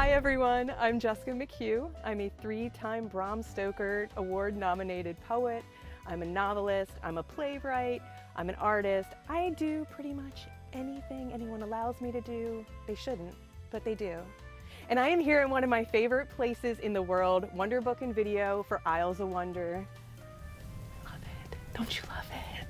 Hi everyone, I'm Jessica McHugh. I'm a 3-time Bram Stoker award-nominated poet. I'm a novelist, I'm a playwright, I'm an artist. I do pretty much anything anyone allows me to do. They shouldn't, but they do. And I am here in one of my favorite places in the world, Wonder Book and Video for Isles of Wonder. Love it, don't you love it?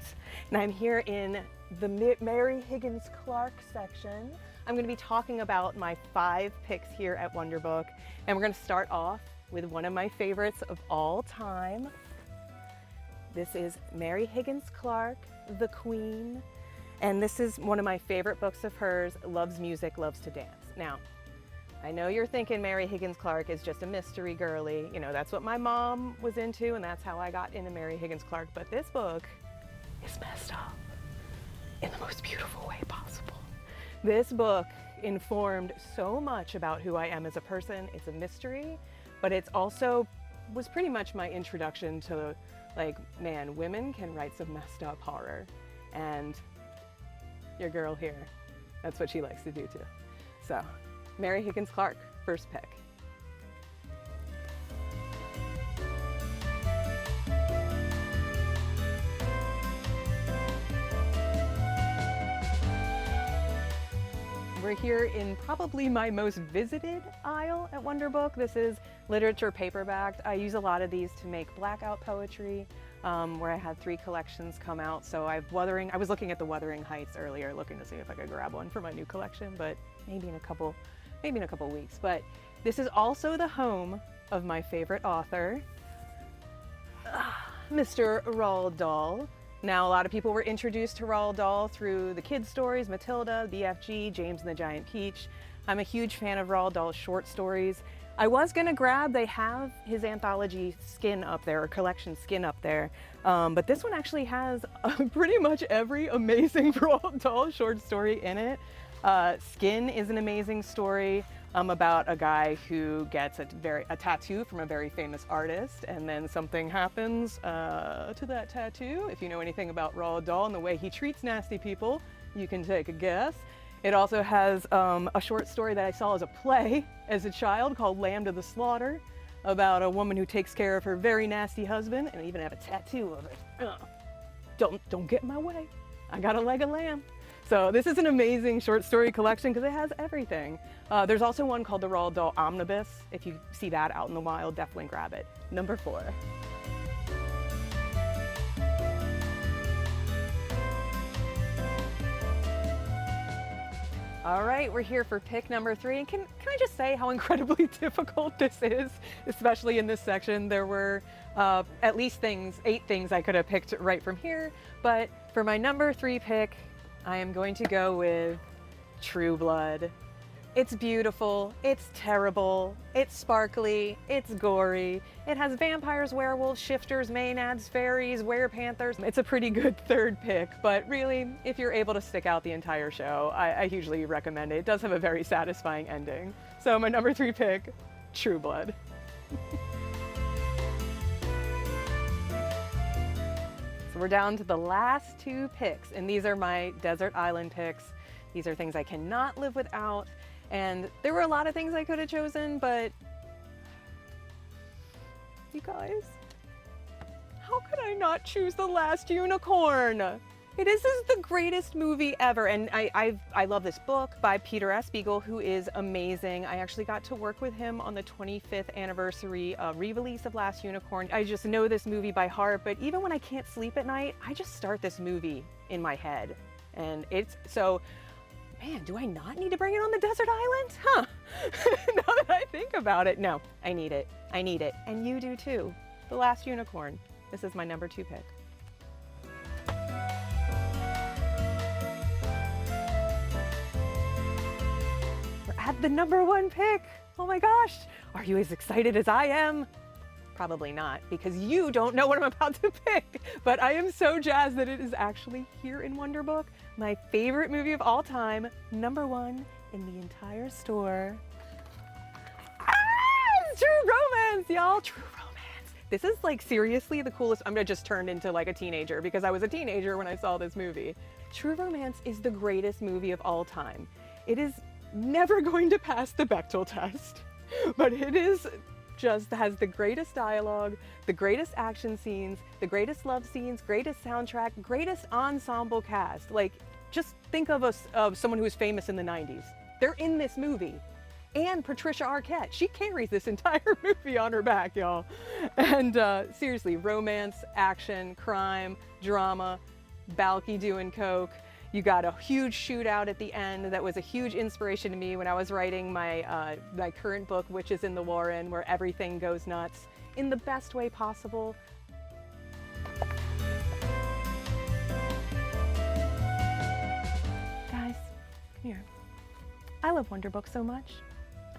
And I'm here in the Mary Higgins Clark section. I'm going to be talking about my 5 picks here at Wonder Book, and we're going to start off with one of my favorites of all time. This is Mary Higgins Clark, The Queen, and this is one of my favorite books of hers, Loves Music, Loves to Dance. Now, I know you're thinking Mary Higgins Clark is just a mystery girly. You know, that's what my mom was into, and that's how I got into Mary Higgins Clark, but this book is messed up in the most beautiful way possible. This book informed so much about who I am as a person. It's a mystery, but it's also was pretty much my introduction to, like, man, women can write some messed up horror. And your girl here, that's what she likes to do too. So, Mary Higgins Clark, first pick. We're here in probably my most visited aisle at Wonder Book. This is literature paperbacked. I use a lot of these to make blackout poetry, where I had 3 collections come out. So I was looking at the Wuthering Heights earlier, looking to see if I could grab one for my new collection, but maybe in a couple weeks. But this is also the home of my favorite author, Mr. Roald Dahl. Now, a lot of people were introduced to Roald Dahl through the kids' stories, Matilda, BFG, James and the Giant Peach. I'm a huge fan of Roald Dahl's short stories. I was gonna grab, they have his anthology Skin up there, or collection Skin up there, but this one actually has pretty much every amazing Roald Dahl short story in it. Skin is an amazing story about a guy who gets a tattoo from a very famous artist, and then something happens to that tattoo. If you know anything about Roald Dahl and the way he treats nasty people, you can take a guess. It also has a short story that I saw as a play as a child called Lamb to the Slaughter, about a woman who takes care of her very nasty husband, and I even have a tattoo of it. Don't get in my way. I got a leg of lamb. So this is an amazing short story collection because it has everything. There's also one called the Roald Dahl Omnibus. If you see that out in the wild, definitely grab it. Number 4. All right, we're here for pick number 3. And can I just say how incredibly difficult this is, especially in this section. There were at least 8 things I could have picked right from here. But for my number 3 pick, I am going to go with True Blood. It's beautiful, it's terrible, it's sparkly, it's gory. It has vampires, werewolves, shifters, maenads, fairies, werepanthers. It's a pretty good 3rd pick, but really, if you're able to stick out the entire show, I hugely recommend it. It does have a very satisfying ending. So my number 3 pick, True Blood. We're down to the last 2 picks, and these are my desert island picks. These are things I cannot live without, and there were a lot of things I could have chosen, but you guys, how could I not choose The Last Unicorn? This is the greatest movie ever, and I love this book by Peter S. Beagle, who is amazing. I actually got to work with him on the 25th anniversary re-release of Last Unicorn. I just know this movie by heart, but even when I can't sleep at night, I just start this movie in my head. And it's so, man, do I not need to bring it on the desert island? Huh, now that I think about it. No, I need it, and you do too. The Last Unicorn. This is my number 2 pick. At the number 1 pick. Oh my gosh, are you as excited as I am? Probably not, because you don't know what I'm about to pick, but I am so jazzed that it is actually here in Wonder Book. My favorite movie of all time, number 1 in the entire store. It's True Romance, y'all, True Romance. This is like seriously the coolest. I'm gonna just turn into like a teenager because I was a teenager when I saw this movie. True Romance is the greatest movie of all time. It is never going to pass the Bechdel test. but it is just has the greatest dialogue, the greatest action scenes, the greatest love scenes, greatest soundtrack, greatest ensemble cast. Like, just think of someone who was famous in the 90s. They're in this movie. And Patricia Arquette, she carries this entire movie on her back, y'all. And seriously, romance, action, crime, drama, Balky doing coke. You got a huge shootout at the end that was a huge inspiration to me when I was writing my my current book, Witches in the Warren, where everything goes nuts in the best way possible. Guys, come here. I love Wonder Book so much.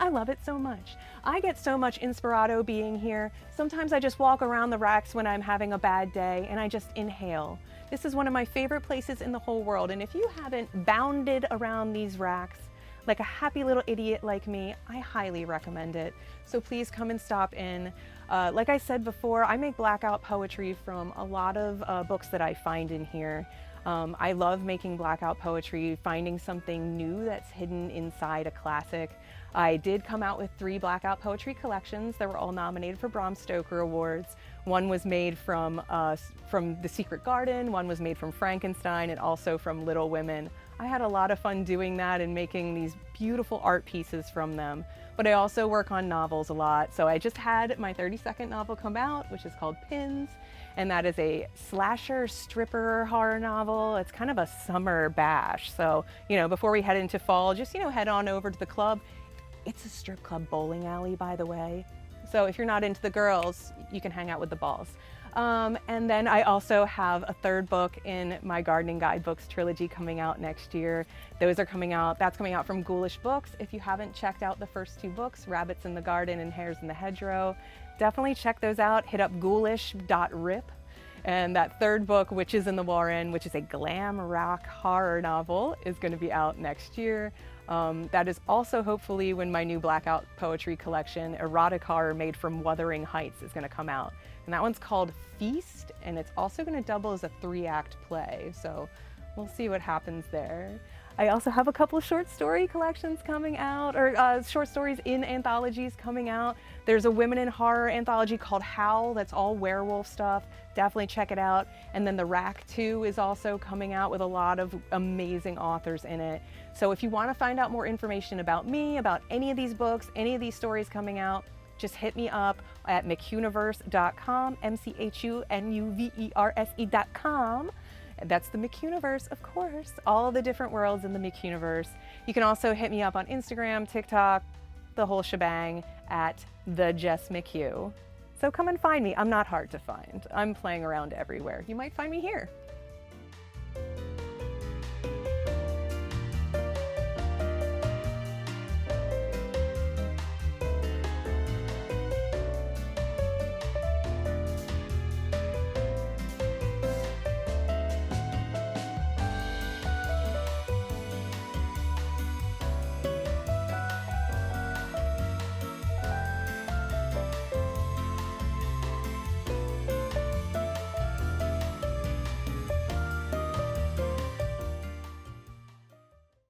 I love it so much. I get so much inspirato being here. Sometimes I just walk around the racks when I'm having a bad day and I just inhale. This is one of my favorite places in the whole world, and if you haven't bounded around these racks like a happy little idiot like me, I highly recommend it. So please come and stop in. Like I said before, I make blackout poetry from a lot of books that I find in here. I love making blackout poetry, finding something new that's hidden inside a classic. I did come out with 3 blackout poetry collections that were all nominated for Bram Stoker Awards. One was made from The Secret Garden, one was made from Frankenstein, and also from Little Women. I had a lot of fun doing that and making these beautiful art pieces from them. But I also work on novels a lot. So I just had my 32nd novel come out, which is called Pins. And that is a slasher stripper horror novel. It's kind of a summer bash. So, before we head into fall, just, head on over to the club. It's a strip club bowling alley, by the way. So if you're not into the girls, you can hang out with the balls. And then I also have a 3rd book in my gardening guidebooks trilogy coming out next year. Those are coming out, that's coming out from Ghoulish Books. If you haven't checked out the first 2 books, Rabbits in the Garden and Hares in the Hedgerow, definitely check those out. Hit up ghoulish.rip. And that 3rd book, Witches in the Warren, which is a glam rock horror novel, is going to be out next year. That is also hopefully when my new blackout poetry collection, Erotic Horror Made from Wuthering Heights, is going to come out. And that one's called Feast, and it's also going to double as a 3-act play. So we'll see what happens there. I also have a couple of short story collections coming out, or short stories in anthologies coming out. There's a women in horror anthology called Howl that's all werewolf stuff. Definitely check it out. And then The Rack 2 is also coming out with a lot of amazing authors in it. So if you want to find out more information about me, about any of these books, any of these stories coming out, just hit me up at McHughniverse.com, MCHUNUVERSE.com. That's the McHughniverse, of course, all the different worlds in the McHughniverse. You can also hit me up on Instagram, TikTok, the whole shebang at the Jess McHugh. So come and find me. I'm not hard to find. I'm playing around everywhere. You might find me here.